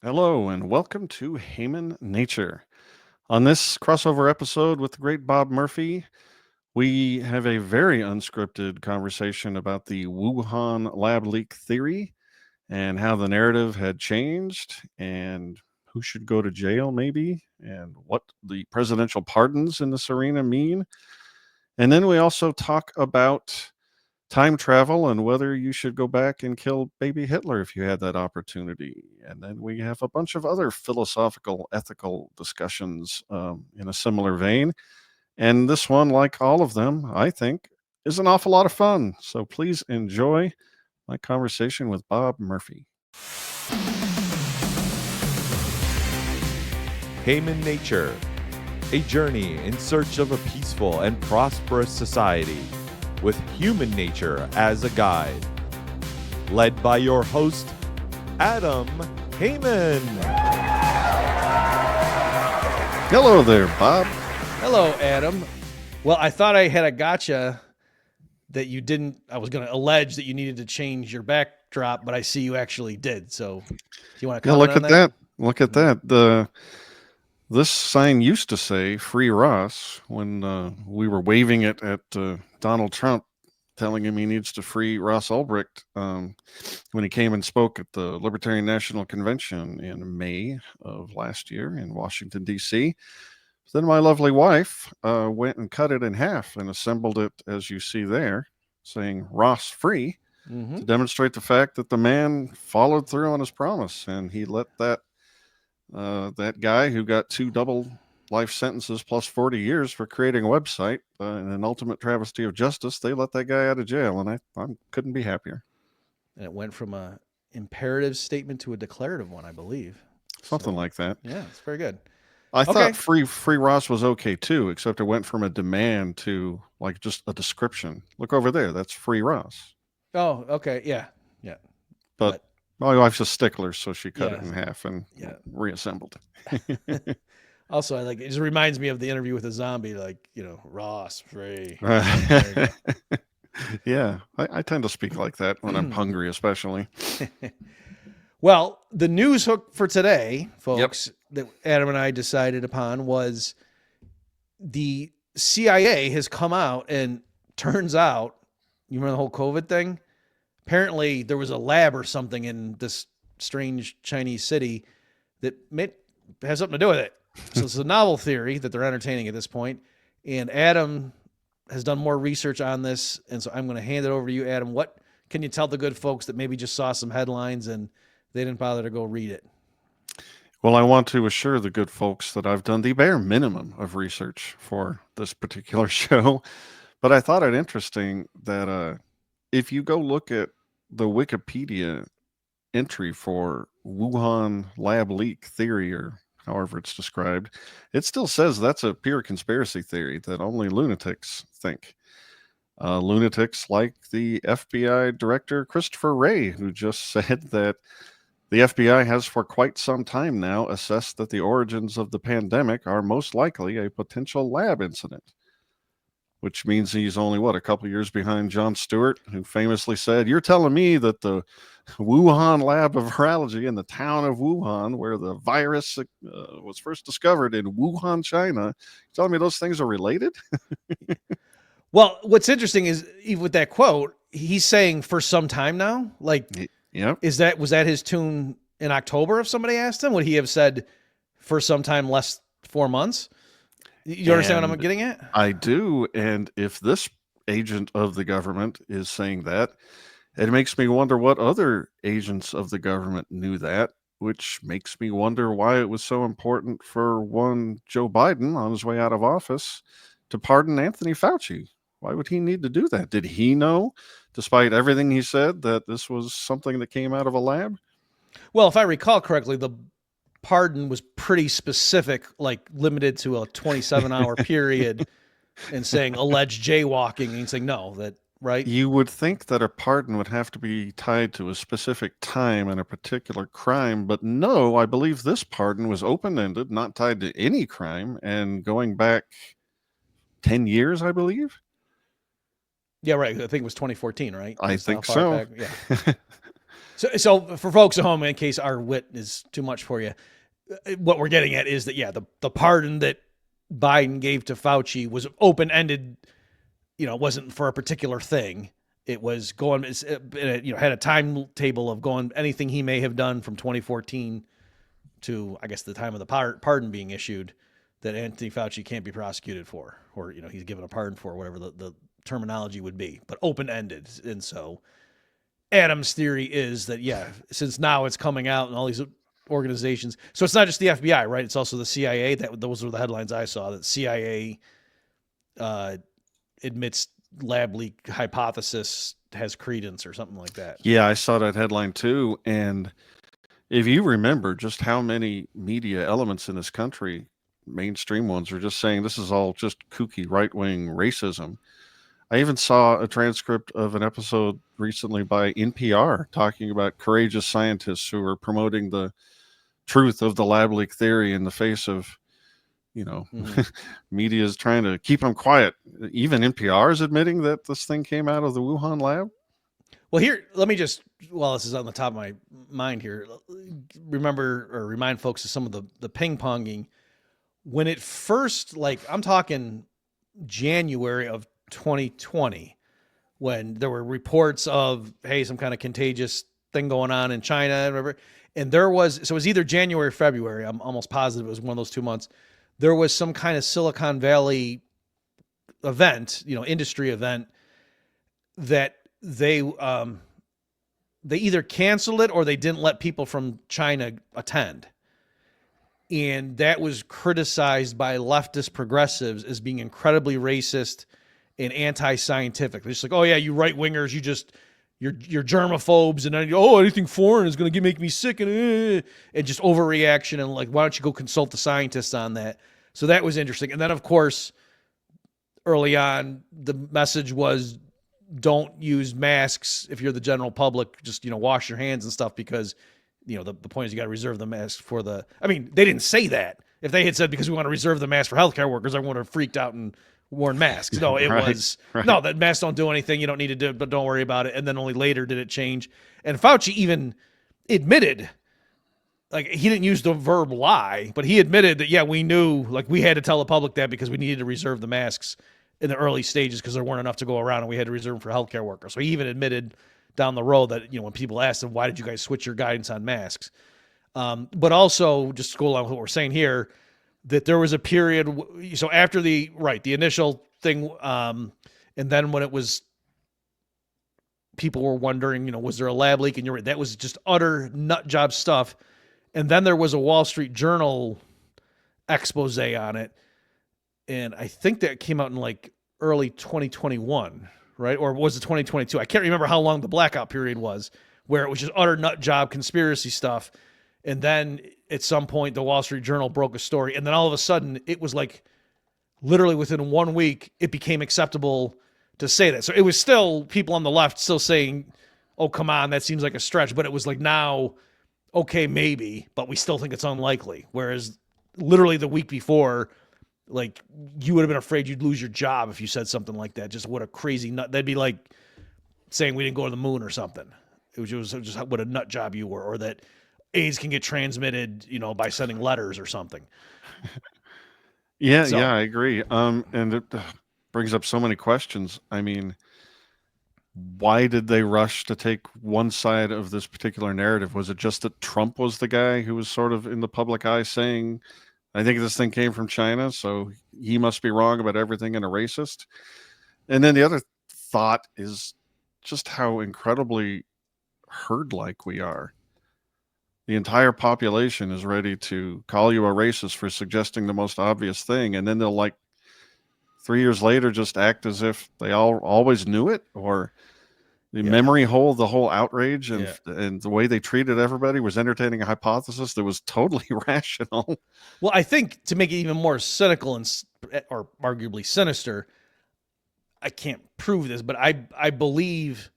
Hello and welcome to Human Nature. On this crossover episode with the great Bob Murphy, we have a very unscripted conversation about the Wuhan lab leak theory and how the narrative had changed and who should go to jail, maybe, and what the presidential pardons in this arena mean. And then we also talk about time travel and whether you should go back and kill baby Hitler if you had that opportunity. And then we have a bunch of other philosophical, ethical discussions in a similar vein. And this one, like all of them, I think, is an awful lot of fun. So please enjoy my conversation with Bob Murphy. Human Nature, a journey in search of a peaceful and prosperous society with human nature as a guide. Led by your host, Adam Heyman. Hello there, Bob. Hello, Adam. Well, I thought I had a gotcha that you didn't. I was going to allege that you needed to change your backdrop, but I see you actually did. So, do you want to comment Look on at that? that. Look at that. This sign used to say "Free Ross" when we were waving it at Donald Trump, telling him he needs to free Ross Ulbricht when he came and spoke at the Libertarian National Convention in May of last year in Washington, D.C. Then my lovely wife went and cut it in half and assembled it as you see there, saying "Ross free," to demonstrate the fact that the man followed through on his promise and he let that guy who got 2 double life sentences plus 40 years for creating a website in an ultimate travesty of justice. They let that guy out of jail, and I couldn't be happier. And it went from a imperative statement to a declarative one, I believe. Something like that. Yeah, it's very good. I Okay. thought free Ross was okay too, except it went from a demand to like just a description. Look over there, that's free Ross. Oh, okay. Yeah. But my wife's a stickler, so she cut it Yeah. in half and Yeah. reassembled it. Also, I like it. Just reminds me of the interview with a zombie, like Ross free. it. Yeah, I tend to speak like that when I'm hungry, especially. Well, the news hook for today, folks, that Adam and I decided upon was the CIA has come out and turns out, you remember the whole COVID thing? Apparently, there was a lab or something in this strange Chinese city that has something to do with it. So it's a novel theory that they're entertaining at this point. And Adam has done more research on this. And so I'm going to hand it over to you, Adam. What can you tell the good folks that maybe just saw some headlines and they didn't bother to go read it? Well, I want to assure the good folks that I've done the bare minimum of research for this particular show. But I thought it interesting that if you go look at the Wikipedia entry for Wuhan lab leak theory, or however it's described, it still says that's a pure conspiracy theory that only lunatics think. Lunatics like the FBI director Christopher Wray, who just said that the FBI has for quite some time now assessed that the origins of the pandemic are most likely a potential lab incident, which means he's only, a couple years behind Jon Stewart, who famously said, "You're telling me that the Wuhan lab of virology in the town of Wuhan, where the virus was first discovered in Wuhan, China, you're telling me those things are related?" Well, what's interesting is even with that quote, he's saying for some time now, like, Yep. was that his tune in October? If somebody asked him, would he have said for some time less 4 months? You understand what I'm getting at? I do. And if this agent of the government is saying that, it makes me wonder what other agents of the government knew that, which makes me wonder why it was so important for one Joe Biden on his way out of office to pardon Anthony Fauci. Why would he need to do that? Did he know, despite everything he said, that this was something that came out of a lab? Well, if I recall correctly, the pardon was pretty specific, like limited to a 27-hour period and saying alleged jaywalking and saying no, that right? You would think that a pardon would have to be tied to a specific time and a particular crime, but no, I believe this pardon was open-ended, not tied to any crime, and going back 10 years, I believe. Yeah, right. I think it was 2014, right? I That's how think far so. back- Yeah. So for folks at home, in case our wit is too much for you, what we're getting at is that, yeah, the pardon that Biden gave to Fauci was open-ended, wasn't for a particular thing. It was going, had a timetable of going anything he may have done from 2014 to, I guess, the time of the pardon being issued that Anthony Fauci can't be prosecuted for, or, he's given a pardon for, whatever the terminology would be, but open-ended. And so Adam's theory is that, yeah, since now it's coming out and all these organizations, so it's not just the FBI, right? It's also the CIA. Those were the headlines I saw, that CIA admits lab leak hypothesis has credence or something like that. Yeah, I saw that headline too. And if you remember just how many media elements in this country, mainstream ones, are just saying this is all just kooky right-wing racism. I even saw a transcript of an episode recently by NPR talking about courageous scientists who are promoting the truth of the lab leak theory in the face of, media is trying to keep them quiet. Even NPR is admitting that this thing came out of the Wuhan lab. Well, here, let me just, while this is on the top of my mind here, remind folks of some of the ping-ponging. When it first, I'm talking January of 2020, when there were reports of, hey, some kind of contagious thing going on in China, remember? And so it was either January or February. I'm almost positive it was one of those 2 months. There was some kind of Silicon Valley event, industry event, that they either canceled it or they didn't let people from China attend. And that was criticized by leftist progressives as being incredibly racist and anti-scientific. They're just like, oh yeah, you right-wingers, you're germaphobes, and then anything foreign is going to make me sick, and just overreaction, and why don't you go consult the scientists on that? So that was interesting. And then, of course, early on, the message was, don't use masks if you're the general public. Just, wash your hands and stuff, because, the point is you got to reserve the mask for the, they didn't say that. If they had said, because we want to reserve the mask for healthcare workers, everyone would have freaked out and worn masks. No, it was, no, that masks don't do anything. You don't need to do it, but don't worry about it. And then only later did it change. And Fauci even admitted, he didn't use the verb lie, but he admitted that, yeah, we knew, we had to tell the public that because we needed to reserve the masks in the early stages because there weren't enough to go around, and we had to reserve them for healthcare workers. So he even admitted down the road that, when people asked him, why did you guys switch your guidance on masks? But also, just to go along with what we're saying here, that there was a period, so after the initial thing, and then when it was, people were wondering, was there a lab leak? And you're right, that was just utter nut job stuff. And then there was a Wall Street Journal expose on it. And I think that came out in early 2021, right? Or was it 2022? I can't remember how long the blackout period was, where it was just utter nut job conspiracy stuff. And then at some point, the Wall Street Journal broke a story. And then all of a sudden, it was literally within 1 week, it became acceptable to say that. So it was still people on the left still saying, oh, come on, that seems like a stretch. But it was now, okay, maybe, but we still think it's unlikely. Whereas literally the week before, you would have been afraid you'd lose your job if you said something like that. Just what a crazy nut. That'd be like saying we didn't go to the moon or something. It was just what a nut job you were, or that AIDS can get transmitted, by sending letters or something. Yeah, I agree. And it brings up so many questions. Why did they rush to take one side of this particular narrative? Was it just that Trump was the guy who was sort of in the public eye saying, I think this thing came from China, so he must be wrong about everything and a racist? And then the other thought is just how incredibly herd-like we are. The entire population is ready to call you a racist for suggesting the most obvious thing, and then they'll 3 years later just act as if they always knew it, or the memory hole, the whole outrage and the way they treated everybody was entertaining a hypothesis that was totally rational. Well, I think to make it even more cynical or arguably sinister, I can't prove this, but I believe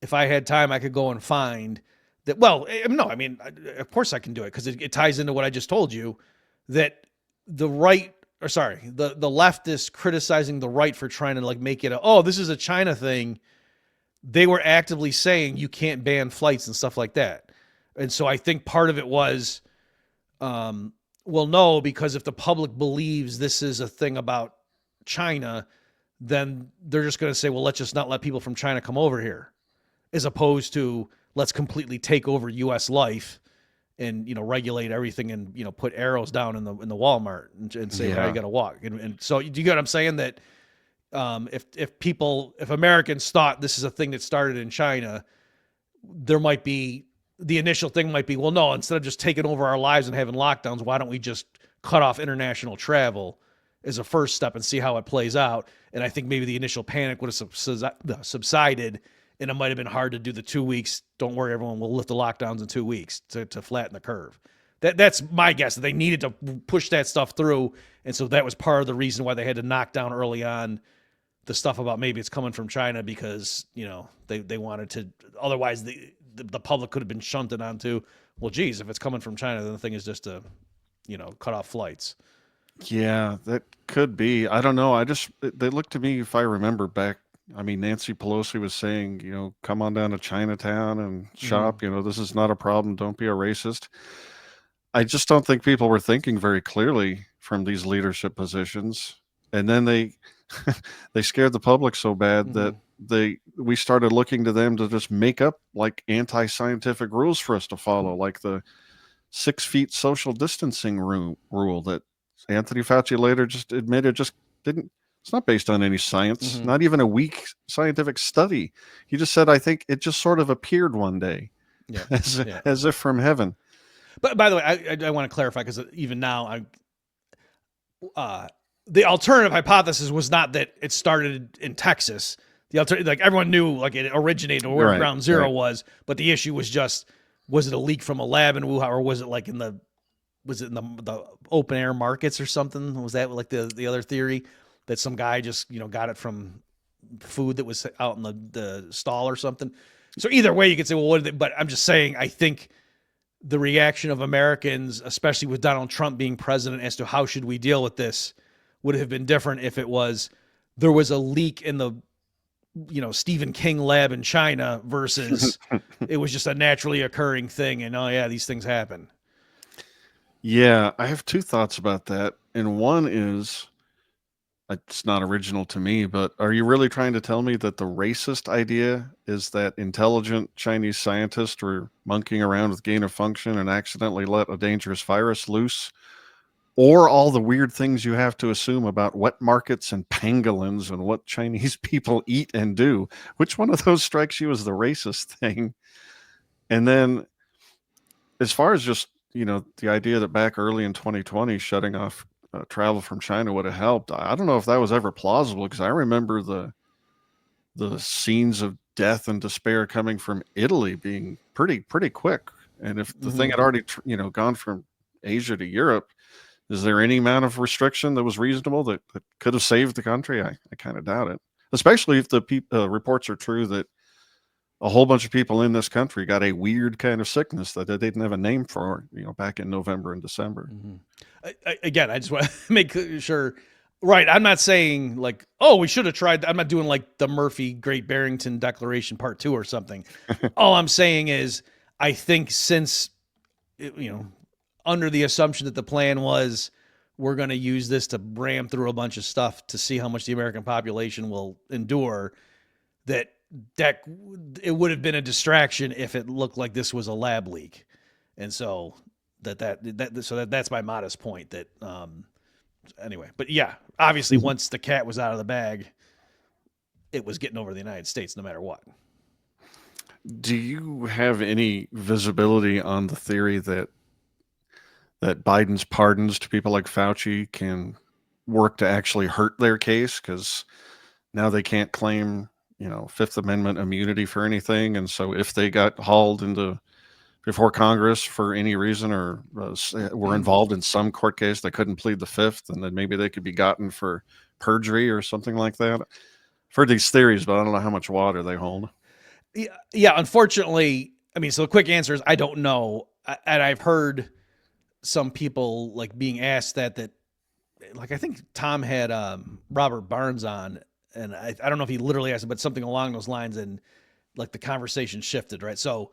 if I had time, I could go and find that. Well, no, of course I can do it, because it ties into what I just told you, that the left is criticizing the right for trying to make it this is a China thing. they were actively saying you can't ban flights and stuff like that. And so I think part of it was, well, no, because if the public believes this is a thing about China, then they're just going to say, well, let's just not let people from China come over here, as opposed to let's completely take over U.S. life and, you know, regulate everything and, you know, put arrows down in the Walmart and say how you got to walk. And so, do you get what I'm saying? That if Americans thought this is a thing that started in China, there might be, the initial thing might be, well, no, instead of just taking over our lives and having lockdowns, why don't we just cut off international travel as a first step and see how it plays out? And I think maybe the initial panic would have subsided, and it might have been hard to do the 2 weeks. Don't worry, everyone, we'll lift the lockdowns in 2 weeks to flatten the curve. That's my guess. They needed to push that stuff through. And so that was part of the reason why they had to knock down early on the stuff about maybe it's coming from China, because, you know, they wanted to, otherwise the public could have been shunted onto, well, geez, if it's coming from China, then the thing is just to, you know, cut off flights. Yeah, that could be. I don't know. They look to me, if I remember back, I mean, Nancy Pelosi was saying, you know, come on down to Chinatown and shop. You know, this is not a problem. Don't be a racist. I just don't think people were thinking very clearly from these leadership positions. And then they scared the public so bad that we started looking to them to just make up like anti-scientific rules for us to follow, like the 6 feet social distancing rule that Anthony Fauci later just admitted just didn't. It's not based on any science, not even a weak scientific study. He just said, I think it just sort of appeared one day, as if from heaven. But by the way, I want to clarify, because even now, the alternative hypothesis was not that it started in Texas. The alternative, like everyone knew, like it originated or where ground zero was, but the issue was just, was it a leak from a lab in Wuhan, or was it like in the open air markets or something? Was that like the other theory, that some guy just, you know, got it from food that was out in the stall or something? So either way, you could say, well, what? But I'm just saying, I think the reaction of Americans, especially with Donald Trump being president, as to how should we deal with this, would have been different if it was, there was a leak in the, you know, Stephen King lab in China, versus it was just a naturally occurring thing. And, oh yeah, these things happen. Yeah, I have 2 thoughts about that. And one is, it's not original to me, but are you really trying to tell me that the racist idea is that intelligent Chinese scientists were monkeying around with gain of function and accidentally let a dangerous virus loose? Or all the weird things you have to assume about wet markets and pangolins and what Chinese people eat and do? Which one of those strikes you as the racist thing? And then, as far as just, you know, the idea that back early in 2020, shutting off travel from China would have helped, I don't know if that was ever plausible, because I remember the scenes of death and despair coming from Italy being pretty quick. And if the thing had already, you know, gone from Asia to Europe, is there any amount of restriction that was reasonable that could have saved the country? I kind of doubt it, especially if the reports are true that a whole bunch of people in this country got a weird kind of sickness that they didn't have a name for, you know, back in November and December. Again, I just want to make sure, right? I'm not saying like, oh, we should have tried. I'm not doing like the Murphy Great Barrington Declaration Part 2 or something. All I'm saying is, I think since, you know, under the assumption that the plan was, we're going to use this to ram through a bunch of stuff to see how much the American population will endure, that it would have been a distraction if it looked like this was a lab leak. And so that's my modest point, that anyway. But yeah, obviously once the cat was out of the bag, it was getting over the United States no matter what. Do you have any visibility on the theory that Biden's pardons to people like Fauci can work to actually hurt their case? Because now they can't claim, you know, Fifth Amendment immunity for anything. And so if they got hauled before Congress for any reason, or were involved in some court case that couldn't plead the Fifth, and then maybe they could be gotten for perjury or something like that. I've heard these theories, but I don't know how much water they hold. Yeah, unfortunately, I mean, so the quick answer is I don't know. And I've heard some people like being asked that like, I think Tom had Robert Barnes on, and I don't know if he literally asked it, but something along those lines. And like the conversation shifted, right? So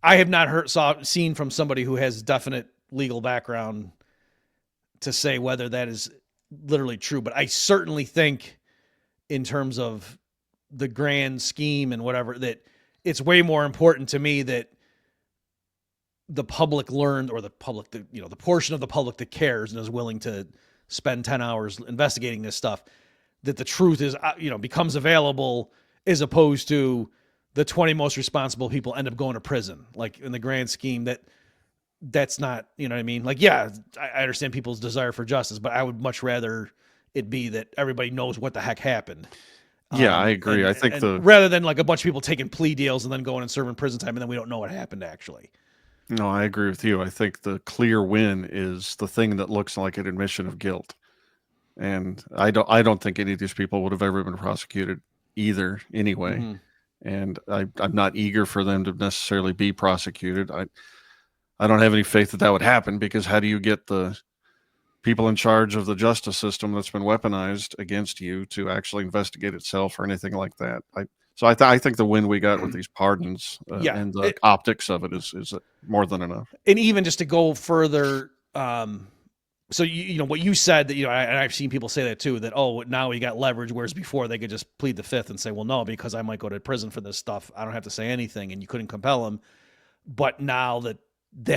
I have not seen from somebody who has definite legal background to say whether that is literally true, but I certainly think in terms of the grand scheme and whatever, that it's way more important to me that the public learned, or the portion of the public that cares and is willing to spend 10 hours investigating this stuff, that the truth is, becomes available, as opposed to the 20 most responsible people end up going to prison. Like, in the grand scheme, that's not, you know what I mean? Like, yeah, I understand people's desire for justice, but I would much rather it be that everybody knows what the heck happened. Yeah, I agree. I think rather than like a bunch of people taking plea deals and then going and serving prison time, and then we don't know what happened actually. No, I agree with you. I think the clear win is the thing that looks like an admission of guilt. And I don't think any of these people would have ever been prosecuted either anyway. Mm-hmm. And I'm not eager for them to necessarily be prosecuted. I don't have any faith that would happen, because how do you get the people in charge of the justice system that's been weaponized against you to actually investigate itself or anything like that? I think the win we got with these pardons and the optics of it is more than enough. And even just to go further, so you know what you said, that, and I've seen people say that too, that, oh, now we got leverage, whereas before they could just plead the fifth and say, well, no, because I might go to prison for this stuff, I don't have to say anything, and you couldn't compel them. But now that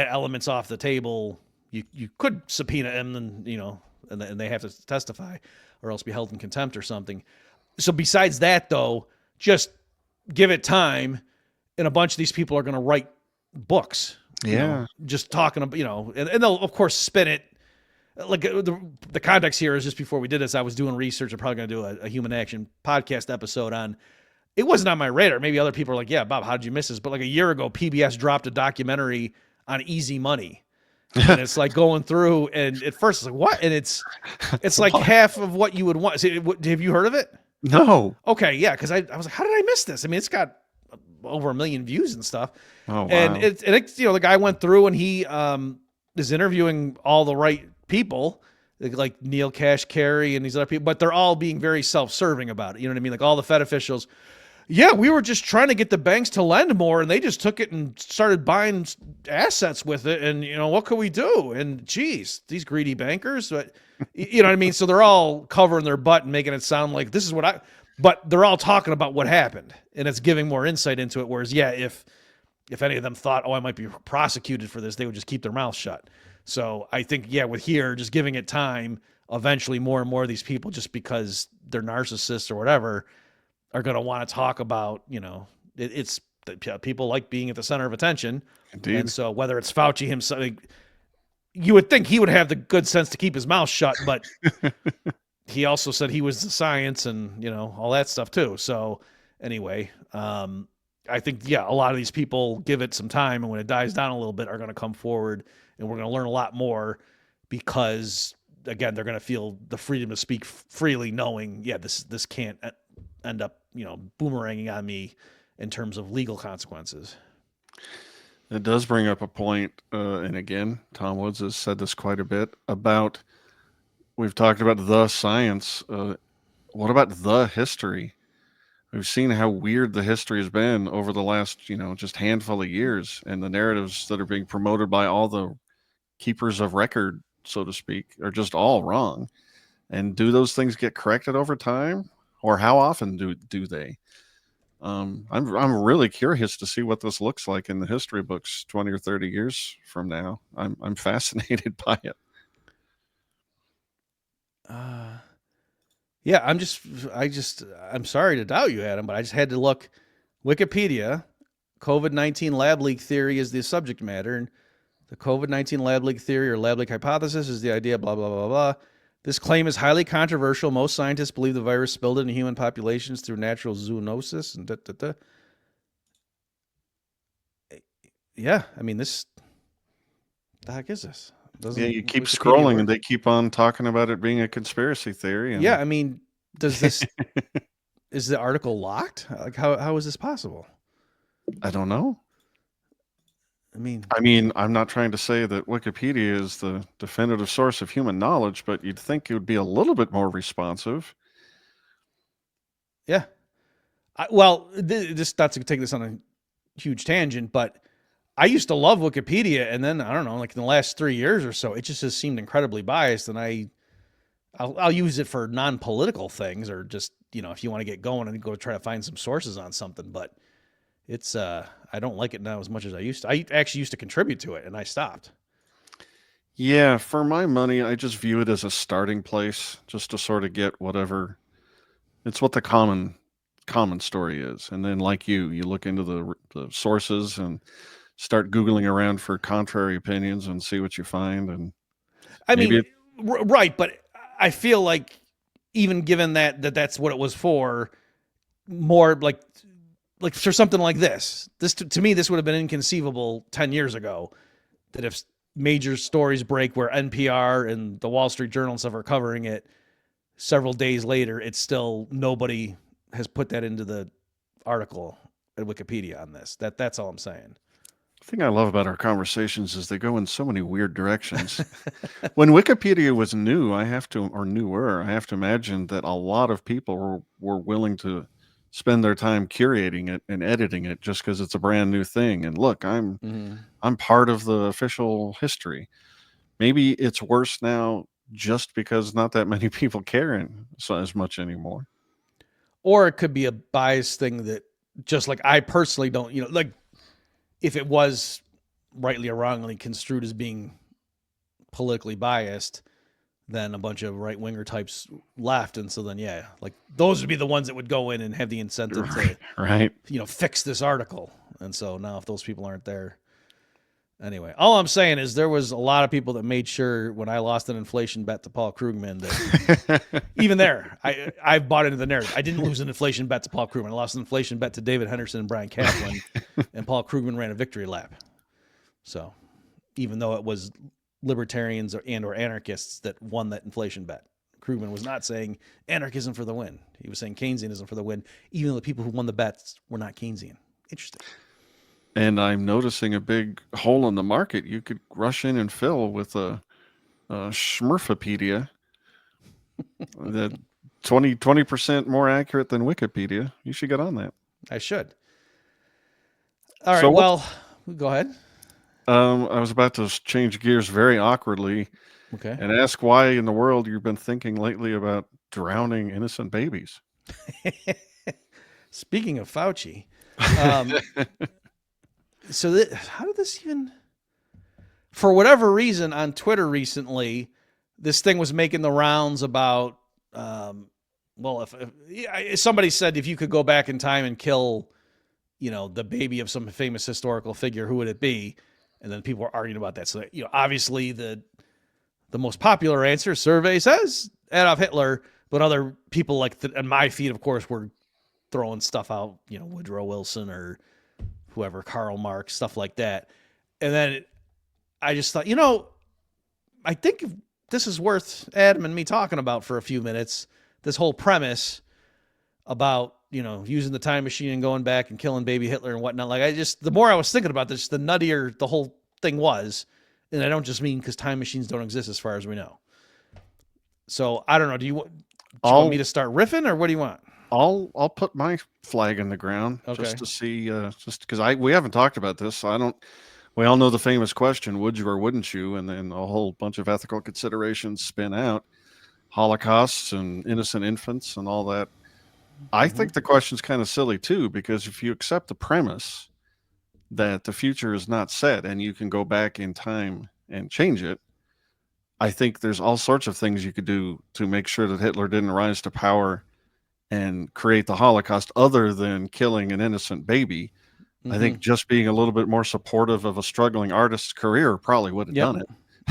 element's off the table, you could subpoena them, and and they have to testify, or else be held in contempt or something. So besides that, though, just give it time, and a bunch of these people are going to write books. Just talking about, and they'll of course spin it. Like, the context here is, just before we did this, I was doing research. I'm probably going to do a human action podcast episode on. It wasn't on my radar. Maybe other people are like, yeah, Bob, how did you miss this? But like a year ago, PBS dropped a documentary on easy money. And it's like going through, and at first it's like, what? And it's like half of what you would want. Have you heard of it? No. Okay, yeah, because I was like, how did I miss this? I mean, it's got over 1 million views and stuff. Oh, wow. And it's the guy went through, and he is interviewing all the right people, like Neil Cash Carey and these other people, but they're all being very self-serving about it. You know what I mean? Like, all the Fed officials, yeah, we were just trying to get the banks to lend more, and they just took it and started buying assets with it. And, what could we do? And geez, these greedy bankers, but you know what I mean? So they're all covering their butt and making it sound like this is but they're all talking about what happened, and it's giving more insight into it. Whereas, yeah, if any of them thought, oh, I might be prosecuted for this, they would just keep their mouth shut. So I think, yeah, with here, just giving it time, eventually more and more of these people, just because they're narcissists or whatever, are going to want to talk about, it's people like being at the center of attention. Indeed. And so whether it's Fauci himself, you would think he would have the good sense to keep his mouth shut, but he also said he was the science and, all that stuff too. So anyway, I think, yeah, a lot of these people, give it some time, and when it dies down a little bit, are going to come forward, and we're going to learn a lot more, because again, they're going to feel the freedom to speak freely, knowing, yeah, this can't end up, boomeranging on me in terms of legal consequences. It does bring up a point, and again, Tom Woods has said this quite a bit about, we've talked about the science. What about the history? We've seen how weird the history has been over the last, just handful of years, and the narratives that are being promoted by all the keepers of record, so to speak, are just all wrong. And do those things get corrected over time, or how often do they? I'm really curious to see what this looks like in the history books 20 or 30 years from now. I'm fascinated by it. Yeah, I'm sorry to doubt you, Adam, but I just had to look. Wikipedia, COVID-19 lab leak theory is the subject matter, and the COVID-19 lab leak theory, or lab leak hypothesis, is the idea, blah, blah, blah, blah. This claim is highly controversial. Most scientists believe the virus spilled into human populations through natural zoonosis and Yeah, I mean, the heck is this? You keep scrolling, and they keep on talking about it being a conspiracy theory. Yeah, I mean, does this is the article locked? Like, how is this possible? I don't know. I mean, I'm not trying to say that Wikipedia is the definitive source of human knowledge, but you'd think it would be a little bit more responsive. Yeah. Just not to take this on a huge tangent, but I used to love Wikipedia, and then I don't know, like in the last 3 years or so, it just has seemed incredibly biased, and I'll use it for non-political things, or just, if you want to get going and go try to find some sources on something. But it's I don't like it now as much as I used to. I actually used to contribute to it, and I stopped. Yeah, for my money, I just view it as a starting place, just to sort of get whatever. It's what the common story is, and then like you look into the sources and start Googling around for contrary opinions and see what you find. And I maybe mean, right, but I feel like even given that's what it was for, more like for something like this to me, this would have been inconceivable 10 years ago, that if major stories break where NPR and the Wall Street Journal and stuff are covering it, several days later, it's still nobody has put that into the article at Wikipedia on this. That's all I'm saying. The thing I love about our conversations is they go in so many weird directions. When Wikipedia was newer, I have to imagine that a lot of people were willing to spend their time curating it and editing it just because it's a brand new thing. And look, I'm part of the official history. Maybe it's worse now just because not that many people care as much anymore. Or it could be a bias thing that, just like I personally don't, like if it was rightly or wrongly construed as being politically biased, then a bunch of right-winger types left. And so then, yeah, like those would be the ones that would go in and have the incentive to, right, fix this article. And so now if those people aren't there, anyway, all I'm saying is there was a lot of people that made sure when I lost an inflation bet to Paul Krugman that even there, I bought into the narrative. I didn't lose an inflation bet to Paul Krugman. I lost an inflation bet to David Henderson and Brian Kaplan, and Paul Krugman ran a victory lap. So even though it was libertarians or anarchists that won that inflation bet, Krugman was not saying anarchism for the win. He was saying Keynesianism for the win, even though the people who won the bets were not Keynesian. Interesting. And I'm noticing a big hole in the market you could rush in and fill with a Smurfopedia that 20% more accurate than Wikipedia. You should get on that. I should. All right, well, go ahead. I was about to change gears very awkwardly, and ask why in the world you've been thinking lately about drowning innocent babies. Speaking of Fauci, so how did this even? For whatever reason, on Twitter recently, this thing was making the rounds about. If somebody said if you could go back in time and kill, the baby of some famous historical figure, who would it be? And then people were arguing about that. So, obviously the most popular answer, survey says Adolf Hitler, but other people and my feed, of course, were throwing stuff out, Woodrow Wilson or whoever, Karl Marx, stuff like that. And then I just thought, I think this is worth Adam and me talking about for a few minutes, this whole premise about, using the time machine and going back and killing baby Hitler and whatnot. Like the more I was thinking about this, the nuttier the whole thing was. And I don't just mean because time machines don't exist as far as we know. So I don't know. Do you want me to start riffing, or what do you want? I'll put my flag in the ground just to see, just because we haven't talked about this. So we all know the famous question, would you or wouldn't you? And then a whole bunch of ethical considerations spin out, Holocausts and innocent infants and all that. I think the question's kind of silly too, because if you accept the premise that the future is not set and you can go back in time and change it, I think there's all sorts of things you could do to make sure that Hitler didn't rise to power and create the Holocaust other than killing an innocent baby. I think just being a little bit more supportive of a struggling artist's career probably would have done it.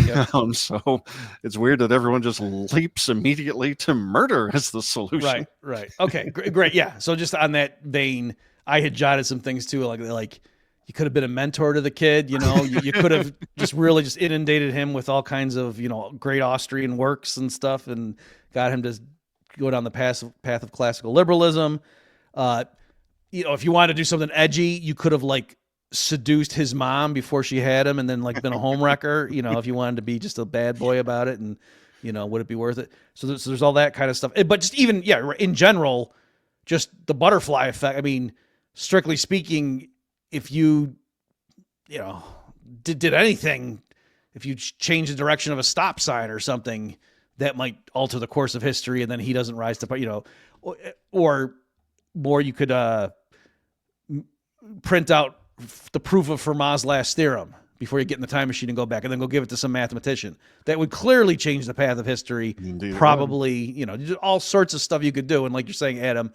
Yep. So it's weird that everyone just leaps immediately to murder as the solution. Right. Okay, great. Yeah. So just on that vein, I had jotted some things too, like you could have been a mentor to the kid. You could have just really just inundated him with all kinds of great Austrian works and stuff, and got him to go down the path of classical liberalism. If you wanted to do something edgy, you could have seduced his mom before she had him and then been a homewrecker, if you wanted to be just a bad boy about it, and would it be worth it? So there's all that kind of stuff. But just even in general, just the butterfly effect. I mean, strictly speaking, if you did anything, if you change the direction of a stop sign or something, that might alter the course of history, and then he doesn't rise to, or more, you could print out the proof of Fermat's last theorem before you get in the time machine and go back, and then go give it to some mathematician. That would clearly change the path of history. Indeed, probably, all sorts of stuff you could do. And like you're saying, Adam,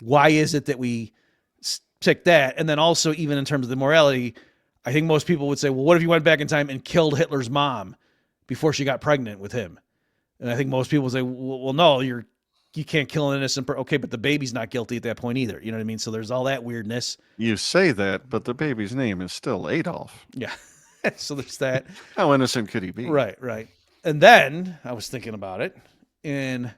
why is it that we pick that? And then also, even in terms of the morality, I think most people would say, well, what if you went back in time and killed Hitler's mom before she got pregnant with him? And I think most people would say, well, no, you can't kill an innocent person. Okay, but the baby's not guilty at that point either. You know what I mean? So there's all that weirdness. You say that, but the baby's name is still Adolf. Yeah. So there's that. How innocent could he be? Right. And then I was thinking about it, and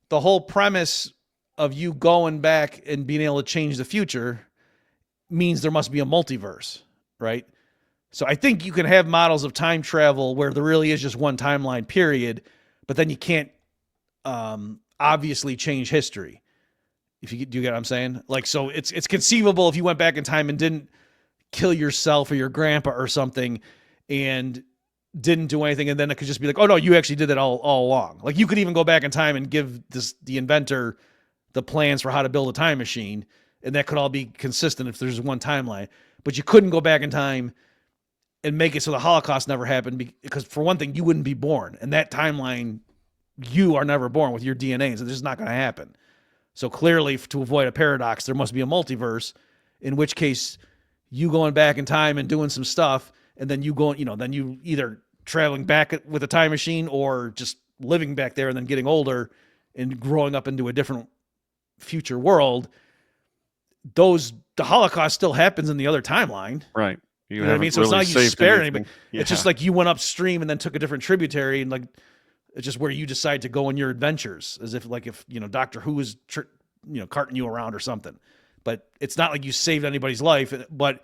the whole premise of you going back and being able to change the future means there must be a multiverse, right? So I think you can have models of time travel where there really is just one timeline period, but then you can't obviously change history. Do you get what I'm saying? Like, so it's conceivable if you went back in time and didn't kill yourself or your grandpa or something and didn't do anything, and then it could just be like, oh no, you actually did it all along. Like, you could even go back in time and give the inventor the plans for how to build a time machine, and that could all be consistent if there's one timeline. But you couldn't go back in time and make it so the Holocaust never happened, because for one thing, you wouldn't be born, and that timeline, you are never born with your DNA, so this is not going to happen. So clearly, to avoid a paradox, there must be a multiverse, in which case you going back in time and doing some stuff, and then you going, then you either traveling back with a time machine or just living back there and then getting older and growing up into a different future world. The Holocaust still happens in the other timeline. Right. You know what I mean? So really it's not like you spared anybody. Yeah. It's just like you went upstream and then took a different tributary, and like, it's just where you decide to go on your adventures, as if Doctor Who is carting you around or something. But it's not like you saved anybody's life. But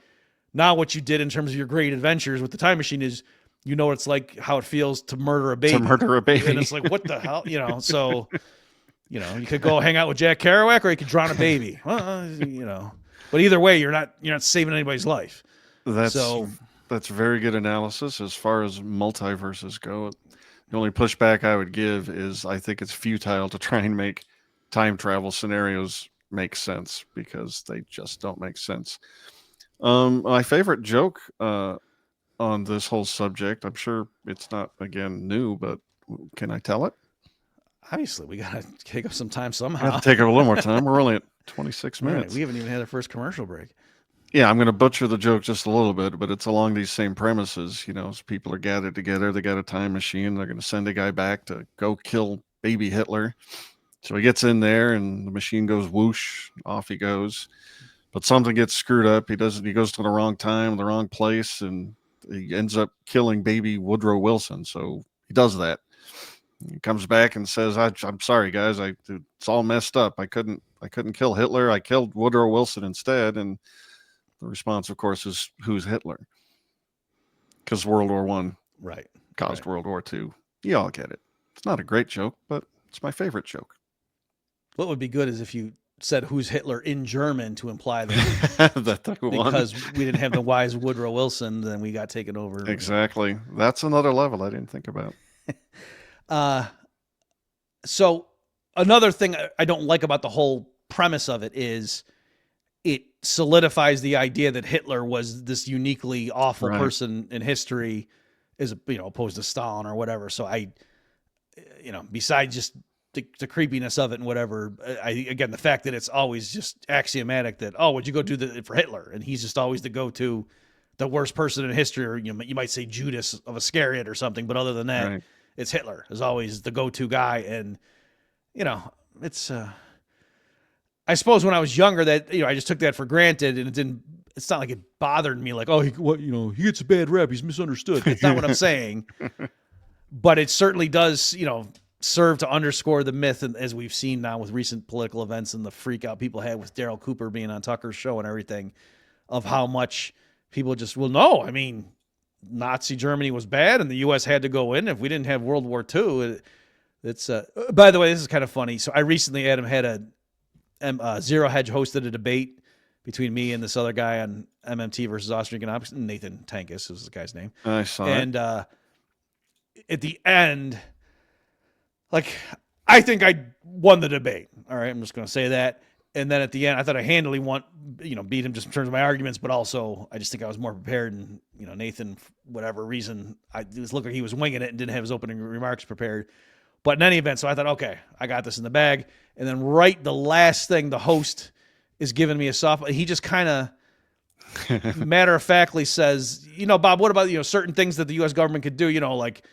now what you did in terms of your great adventures with the time machine is, what it's like, how it feels to murder a baby. And it's like, what the hell? So, you could go hang out with Jack Kerouac, or you could drown a baby. Well, but either way, you're not saving anybody's life. That's very good analysis as far as multiverses go. The only pushback I would give is I think it's futile to try and make time travel scenarios make sense, because they just don't make sense. My favorite joke on this whole subject, I'm sure it's not, again, new, but can I tell it? Obviously, we got to take up some time I somehow. have to take up a little more time. We're only at 26 minutes. Right, we haven't even had our first commercial break. Yeah, I'm going to butcher the joke just a little bit, but it's along these same premises. As people are gathered together, they got a time machine. They're going to send a guy back to go kill baby Hitler. So he gets in there, and the machine goes whoosh, off he goes. But something gets screwed up. He goes to the wrong time, the wrong place, and he ends up killing baby Woodrow Wilson. So he does that. He comes back and says, "I'm sorry, guys. It's all messed up. I couldn't kill Hitler. I killed Woodrow Wilson instead." And the response, of course, is, "Who's Hitler?" Because World War I caused World War II. You all get it. It's not a great joke, but it's my favorite joke. What would be good is if you said "Who's Hitler" in German to imply that because we didn't have the wise Woodrow Wilson, then we got taken over. Exactly. That's another level I didn't think about. So another thing I don't like about the whole premise of it is it solidifies the idea that Hitler was this uniquely awful person in history, as opposed to Stalin or whatever. So besides just the creepiness of it and whatever, again, the fact that it's always just axiomatic that, would you go do it for Hitler? And he's just always the go-to, the worst person in history, or you might say Judas of Iscariot or something. But other than that, it's Hitler is always the go-to guy. And, it's, I suppose when I was younger that, I just took that for granted, and it's not like it bothered me like, he gets a bad rep. He's misunderstood. That's not what I'm saying. But it certainly does, serve to underscore the myth, and as we've seen now with recent political events and the freak out people had with Darryl Cooper being on Tucker's show and everything, of how much people just, no, I mean, Nazi Germany was bad and the U.S. had to go in. If we didn't have World War II, it's, by the way, this is kind of funny. So I recently, Adam, had Zero Hedge hosted a debate between me and this other guy on MMT versus Austrian economics. Nathan Tankus is the guy's name. I saw And it. At the end, like, I think I won the debate. All right, I'm just going to say that. And then at the end, I thought I handily beat him just in terms of my arguments, but also I just think I was more prepared. And Nathan, for whatever reason, it looked like he was winging it and didn't have his opening remarks prepared. But in any event, so I thought, okay, I got this in the bag. And then right the last thing, the host is giving me a softball. He just kind of matter-of-factly says, Bob, what about, certain things that the U.S. government could do, like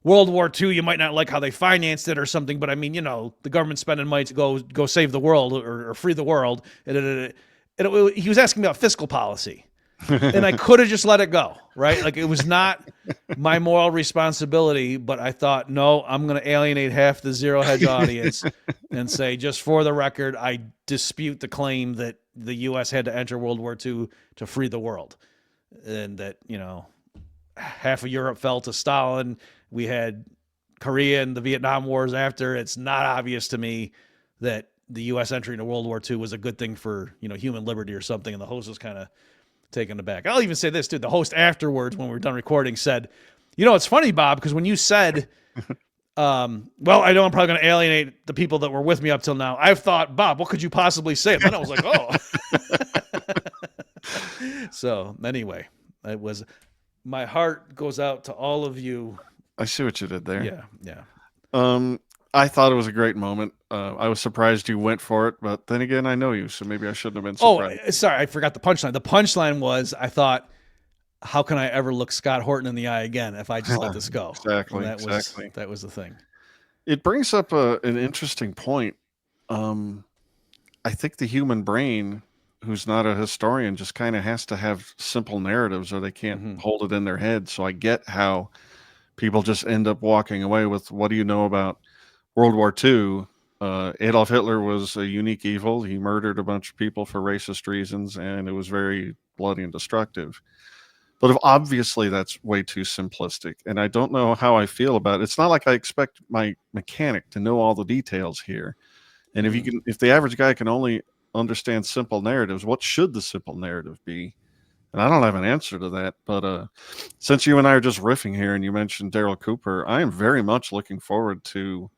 World War II, you might not like how they financed it or something, but I mean, the government spending money to go save the world or free the world. He was asking me about fiscal policy. And I could have just let it go, right? Like, it was not my moral responsibility, but I thought, no, I'm going to alienate half the Zero Hedge audience and say, just for the record, I dispute the claim that the U.S. had to enter World War II to free the world. And that, half of Europe fell to Stalin. We had Korea and the Vietnam Wars after. It's not obvious to me that the U.S. entry into World War II was a good thing for, human liberty or something. And the host was kind of taken aback. I'll even say this, too. The host afterwards, when we were done recording, said, it's funny, Bob, because when you said, well, I know I'm probably going to alienate the people that were with me up till now, I've thought, Bob, what could you possibly say? And then I was like, oh. So anyway, it was, my heart goes out to all of you. I see what you did there. Yeah. I thought it was a great moment. I was surprised you went for it, but then again, I know you, so maybe I shouldn't have been surprised. Oh, sorry, I forgot the punchline. The punchline was, I thought, how can I ever look Scott Horton in the eye again if I just let this go? Exactly. That was the thing. It brings up an interesting point. I think the human brain, who's not a historian, just kind of has to have simple narratives or they can't hold it in their head. So I get how people just end up walking away with, what do you know about World War II? Adolf Hitler was a unique evil. He murdered a bunch of people for racist reasons, and it was very bloody and destructive. But obviously that's way too simplistic, and I don't know how I feel about it. It's not like I expect my mechanic to know all the details here. And if the average guy can only understand simple narratives, what should the simple narrative be? And I don't have an answer to that. But since you and I are just riffing here, and you mentioned Darryl Cooper, I am very much looking forward to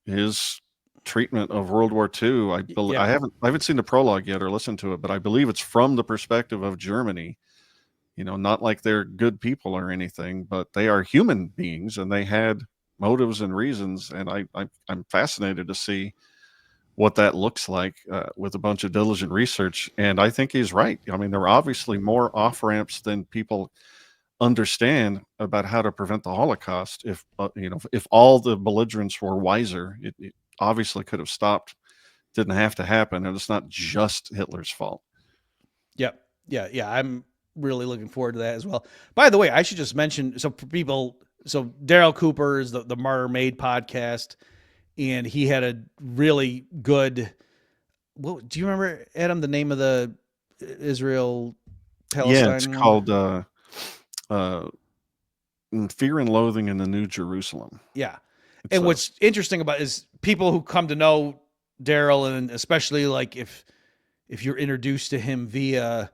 his treatment of World War II. I haven't seen the prologue yet or listened to it, but I believe it's from the perspective of Germany. Not like they're good people or anything, but they are human beings and they had motives and reasons. And I'm fascinated to see what that looks like with a bunch of diligent research. And I think he's right. I mean, there are obviously more off ramps than people understand about how to prevent the Holocaust. If all the belligerents were wiser, it obviously could have stopped. Didn't have to happen, and it's not just Hitler's fault. Yep. Yeah. I'm really looking forward to that as well. By the way, I should just mention, so Darryl Cooper is the Martyrmade podcast, and he had a really good. What do you remember, Adam? The name of the Israel Palestine? Yeah, it's called Fear and Loathing in the New Jerusalem. Yeah, and what's interesting about it is people who come to know Darryl, and especially like if you're introduced to him via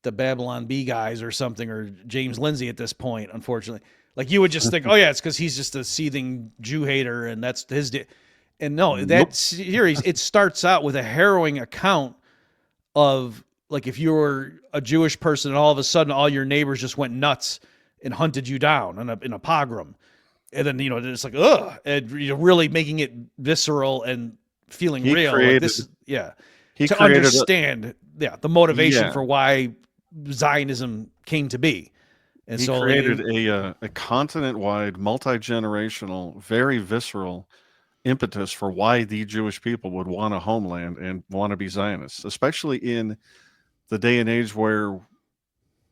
the Babylon Bee guys or something, or James Lindsay at this point, unfortunately, like you would just think, oh yeah, it's because he's just a seething Jew hater and that's his. And no, that series, it starts out with a harrowing account of like if you were a Jewish person and all of a sudden all your neighbors just went nuts and hunted you down in a pogrom, and then it's like and really making it visceral and feeling real. He to understand the motivation for why Zionism came to be. And he created a continent-wide, multi-generational, very visceral impetus for why the Jewish people would want a homeland and want to be Zionists, especially in the day and age where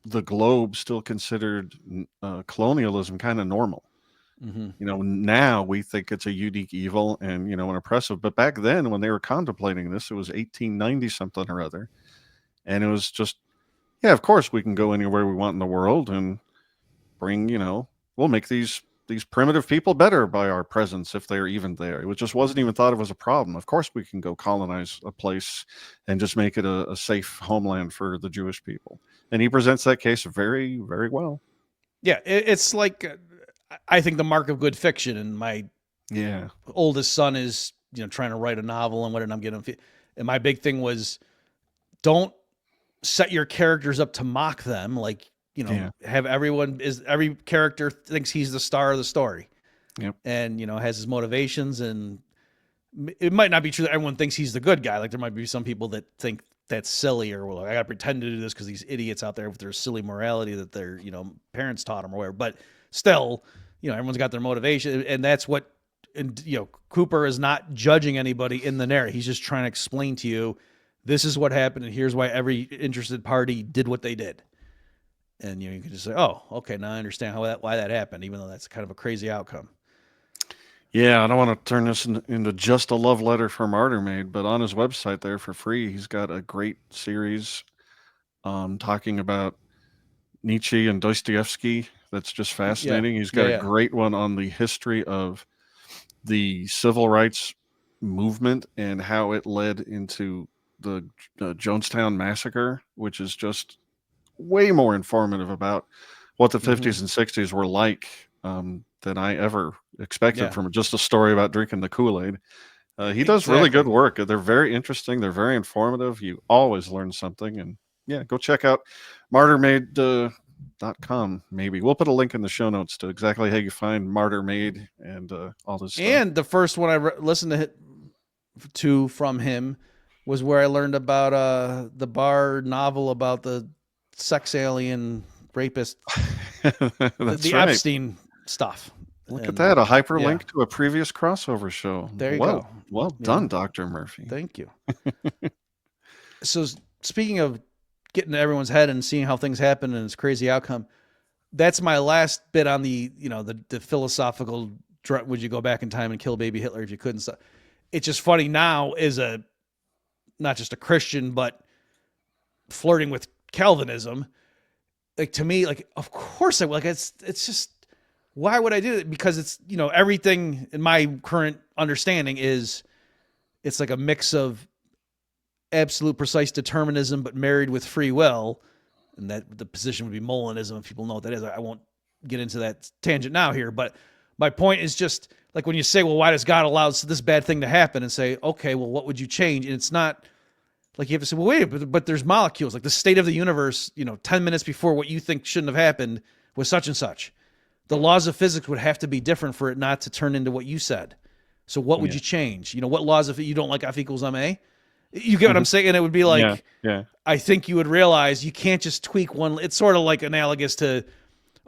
the globe still considered colonialism kind of normal. Now we think it's a unique evil and, an oppressive, but back then when they were contemplating this, it was 1890 something or other. And it was just, of course we can go anywhere we want in the world and bring, we'll make these these primitive people better by our presence if they're even there. It just wasn't even thought of as a problem. Of course, we can go colonize a place and just make it a safe homeland for the Jewish people. And he presents that case very, very well. Yeah, it's like I think the mark of good fiction. And my oldest son is trying to write a novel and what, and I'm getting him. And my big thing was, don't set your characters up to mock them. Like, have every character thinks he's the star of the story. Yep. And, has his motivations, and it might not be true that everyone thinks he's the good guy. Like there might be some people that think that's silly, or well, I got to pretend to do this because these idiots out there with their silly morality that their, parents taught them or whatever. But still, everyone's got their motivation, and that's what, and Cooper is not judging anybody in the narrative. He's just trying to explain to you, this is what happened, and here's why every interested party did what they did. And you can just say, oh, okay, now I understand why that happened, even though that's kind of a crazy outcome. Yeah, I don't want to turn this into just a love letter for Martyrmade, but on his website there for free, he's got a great series talking about Nietzsche and Dostoevsky. That's just fascinating. He's got a great one on the history of the civil rights movement and how it led into the Jonestown Massacre, which is just way more informative about what the 50s and 60s were like than I ever expected from just a story about drinking the Kool-Aid. He does really good work. They're very interesting. They're very informative. You always learn something. And go check out Martyrmade.com. Maybe we'll put a link in the show notes to exactly how you find Martyrmade and all this stuff. And the first one I listened to from him was where I learned about the Baaaahhh novel about the sex alien rapist, the right. Epstein stuff. Look at that, a hyperlink to a previous crossover show. There you go. Well done, Dr. Murphy. Thank you. So speaking of getting to everyone's head and seeing how things happen and its crazy outcome, that's my last bit on the, the philosophical, would you go back in time and kill baby Hitler if you couldn't stop? It's just funny now as not just a Christian, but flirting with Calvinism. Like to me, like, of course I would. Like it's just, why would I do it? Because it's, everything in my current understanding is it's like a mix of absolute precise determinism, but married with free will. And that the position would be Molinism, if people know what that is. I won't get into that tangent now here, but my point is just like when you say, well, why does God allow this bad thing to happen? And say, okay, well, what would you change? And it's not like you have to say, well, wait, but there's molecules, like the state of the universe, 10 minutes before what you think shouldn't have happened was such and such. The laws of physics would have to be different for it not to turn into what you said. So what would you change? What laws of you don't like F equals MA? You get what I'm saying? And it would be like, I think you would realize you can't just tweak one. It's sort of like analogous to,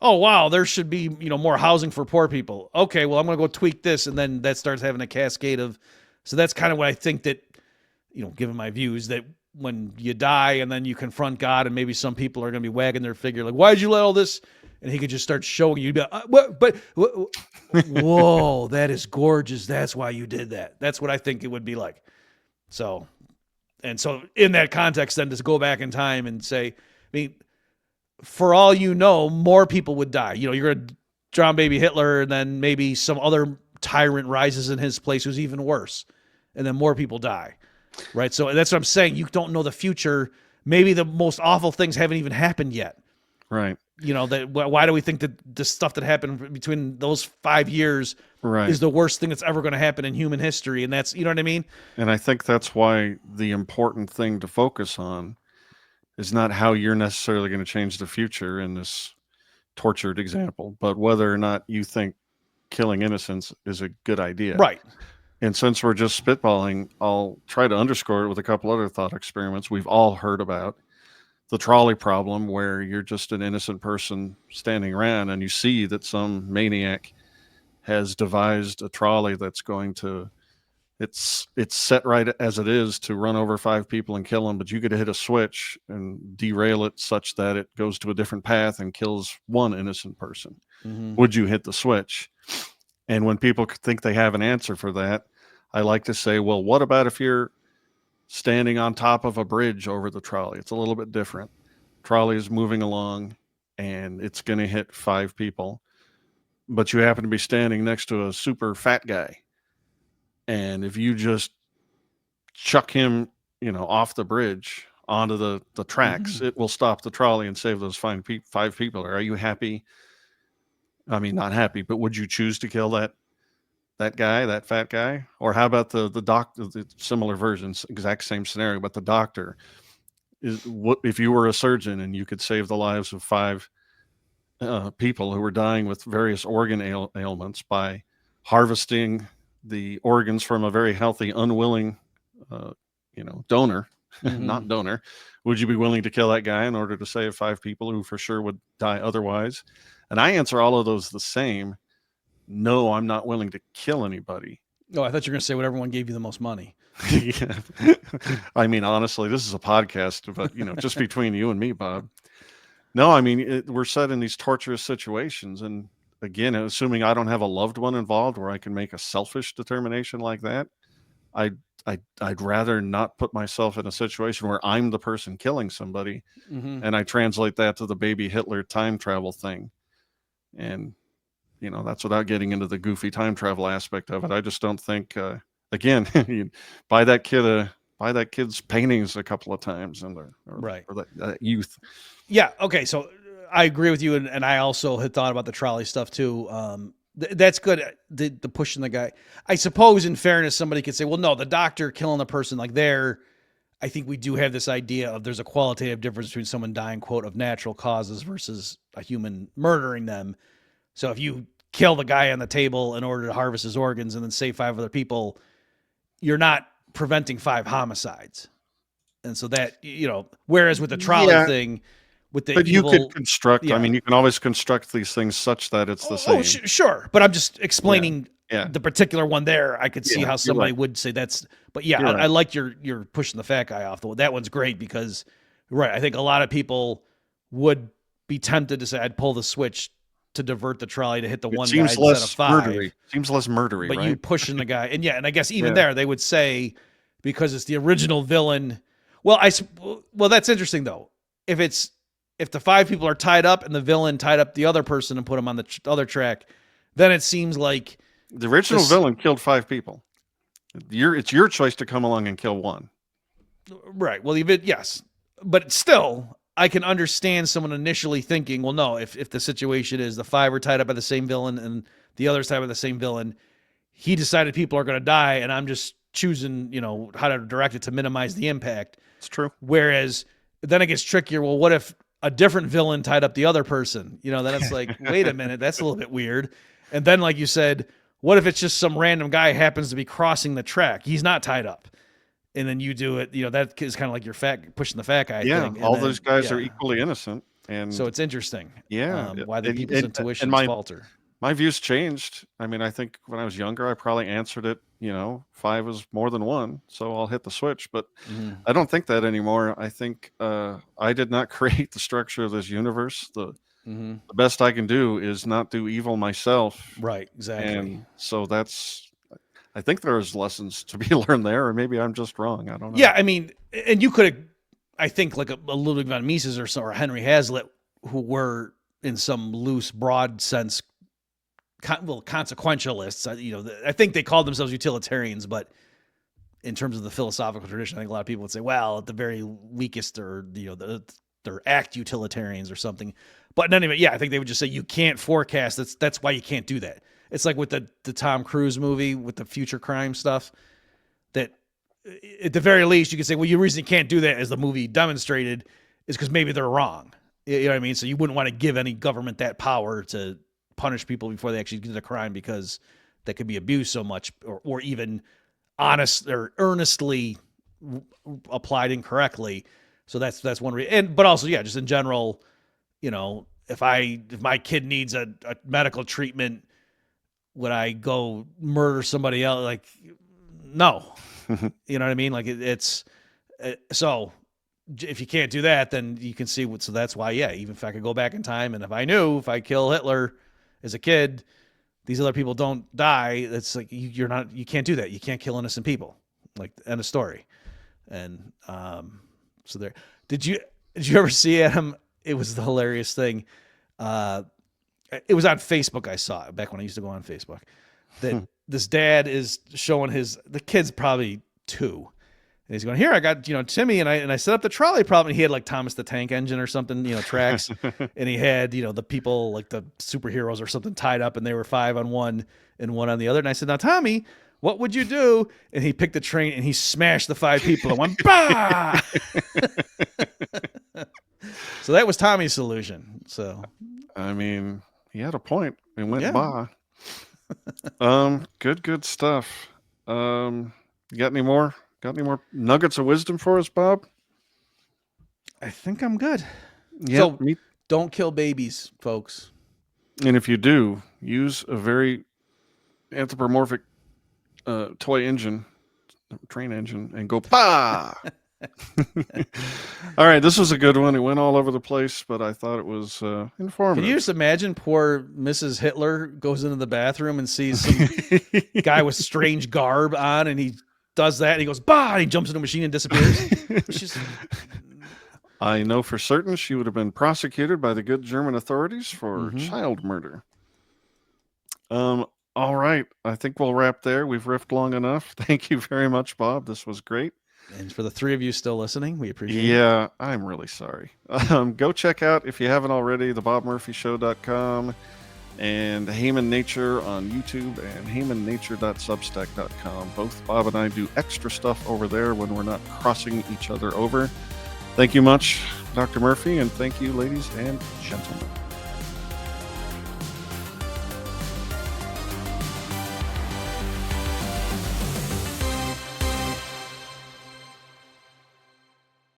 oh, wow, there should be, more housing for poor people. Okay, well, I'm going to go tweak this. And then that starts having a cascade of, so that's kind of what I think that, given my views, that when you die and then you confront God and maybe some people are going to be wagging their figure like, why did you let all this? And he could just start showing you, whoa, that is gorgeous. That's why you did that. That's what I think it would be like. So in that context, then to go back in time and say, I mean, for all you know, more people would die. You're going to drown baby Hitler, and then maybe some other tyrant rises in his place who's even worse, and then more people die. Right. So that's what I'm saying. You don't know the future. Maybe the most awful things haven't even happened yet. Right. Why do we think that the stuff that happened between those 5 years is the worst thing that's ever going to happen in human history? And that's, what I mean? And I think that's why the important thing to focus on is not how you're necessarily going to change the future in this tortured example, but whether or not you think killing innocents is a good idea. Right. And since we're just spitballing, I'll try to underscore it with a couple other thought experiments we've all heard about. The trolley problem, where you're just an innocent person standing around and you see that some maniac has devised a trolley that's going to, it's set right as it is to run over 5 people and kill them, but you could hit a switch and derail it such that it goes to a different path and kills one innocent person. Mm-hmm. Would you hit the switch? And when people think they have an answer for that, I like to say, well, what about if you're standing on top of a bridge over the trolley? It's a little bit different. Trolley is moving along and it's going to hit 5 people. but you happen to be standing next to a super fat guy. And if you just chuck him, off the bridge onto the tracks, it will stop the trolley and save those five people. Are you happy? I mean, not happy, but would you choose to kill that guy, that fat guy? Or how about the doctor, the similar versions, exact same scenario, but the doctor is what if you were a surgeon and you could save the lives of five people who were dying with various organ ailments by harvesting the organs from a very healthy, unwilling, donor, not donor. Would you be willing to kill that guy in order to save five people who for sure would die otherwise? And I answer all of those the same. No, I'm not willing to kill anybody. Oh, I thought you were going to say whatever one gave you the most money. Yeah. I mean, honestly, this is a podcast, but just between you and me, Bob. No, I mean, we're set in these torturous situations. And again, assuming I don't have a loved one involved where I can make a selfish determination like that, I'd rather not put myself in a situation where I'm the person killing somebody. And I translate that to the baby Hitler time travel thing. And, that's without getting into the goofy time travel aspect of it. I just don't think, again, you buy that kid's paintings a couple of times or that youth. Yeah. Okay. So I agree with you. And I also had thought about the trolley stuff too. That's good. The pushing the guy, I suppose in fairness, somebody could say, well, no, the doctor killing the person like there, I think we do have this idea of there's a qualitative difference between someone dying, quote, of natural causes versus a human murdering them. So if you kill the guy on the table in order to harvest his organs and then save five other people, you're not preventing five homicides. And so that, whereas with the trolley thing, with the evil, you could construct, I mean, you can always construct these things such that it's the same. Sure. But I'm just explaining the particular one there. I could see how somebody would say that's, but I like you're pushing the fat guy off. That one's great because, I think a lot of people would be tempted to say, I'd pull the switch to divert the trolley to hit the one guy instead of five. Seems less murdery, but right? You pushing the guy. And and I guess even there they would say, because it's the original villain. Well, that's interesting though. If the five people are tied up and the villain tied up the other person and put him on the other track, then it seems like the original villain killed five people. It's your choice to come along and kill one. Right. Well, yes, but still, I can understand someone initially thinking, well, no, if the situation is the five are tied up by the same villain and the other's tied by the same villain, he decided people are going to die, and I'm just choosing, how to direct it to minimize the impact. It's true. Whereas then it gets trickier. Well, what if a different villain tied up the other person? Then it's like, wait a minute, that's a little bit weird. And then, like you said, what if it's just some random guy happens to be crossing the track? He's not tied up. And then you do it, that is kind of like your pushing the fat guy thing. Yeah, all those guys are equally innocent. And so it's interesting. Yeah. Why the people's intuitions falter. My views changed. I mean, I think when I was younger, I probably answered it, five is more than one, so I'll hit the switch. But I don't think that anymore. I think I did not create the structure of this universe. The best I can do is not do evil myself. Right, exactly. And so I think there's lessons to be learned there, or maybe I'm just wrong. I don't know. Yeah, I mean, and you could have, I think, like a Ludwig von Mises or Henry Hazlitt, who were in some loose, broad sense, consequentialists. I think they called themselves utilitarians, but in terms of the philosophical tradition, I think a lot of people would say, well, at the very weakest, or they're act utilitarians or something. But anyway, I think they would just say you can't forecast. That's why you can't do that. It's like with the Tom Cruise movie with the future crime stuff, that at the very least you could say, well, the reason you can't do that, as the movie demonstrated, is because maybe they're wrong. You know what I mean? So you wouldn't want to give any government that power to punish people before they actually did a crime, because that could be abused so much, or even honest or earnestly applied incorrectly. So that's one reason. But also, just in general, if my kid needs a medical treatment, would I go murder somebody else? Like, no. You know what I mean? Like it's so if you can't do that, then you can see so that's why, even if I could go back in time, and if I knew if I kill Hitler as a kid, these other people don't die, that's like, you can't do that. You can't kill innocent people. Like, end of story. And so there. Did you ever see, Adam? It was the hilarious thing. it was on Facebook. I saw it back when I used to go on Facebook that this dad is showing the kid's probably 2. And he's going, here, I got, Timmy, and I set up the trolley problem. And he had like Thomas the Tank Engine or something, tracks. And he had, the people like the superheroes or something tied up, and they were 5 on one and 1 on the other. And I said, now, Tommy, what would you do? And he picked the train and he smashed the 5 people and went, bah! So that was Tommy's solution. So, I mean, he had a point. He went bah. Good stuff. You got any more? Got any more nuggets of wisdom for us, Bob? I think I'm good. Yeah. So don't kill babies, folks. And if you do, use a very anthropomorphic train engine, and go bah. All right, this was a good one. It went all over the place, but I thought it was informative. Can you just imagine poor Mrs. Hitler goes into the bathroom and sees some guy with strange garb on, and he does that, and he goes, bah, and he jumps into a machine and disappears. I know for certain she would have been prosecuted by the good German authorities for child murder. All right, I think we'll wrap there. We've riffed long enough. Thank you very much, Bob. This was great. And for the 3 of you still listening, we appreciate it. Yeah, I'm really sorry. Go check out, if you haven't already, thebobmurphyshow.com and Heyman Nature on YouTube and heymannature.substack.com. Both Bob and I do extra stuff over there when we're not crossing each other over. Thank you much, Dr. Murphy, and thank you, ladies and gentlemen.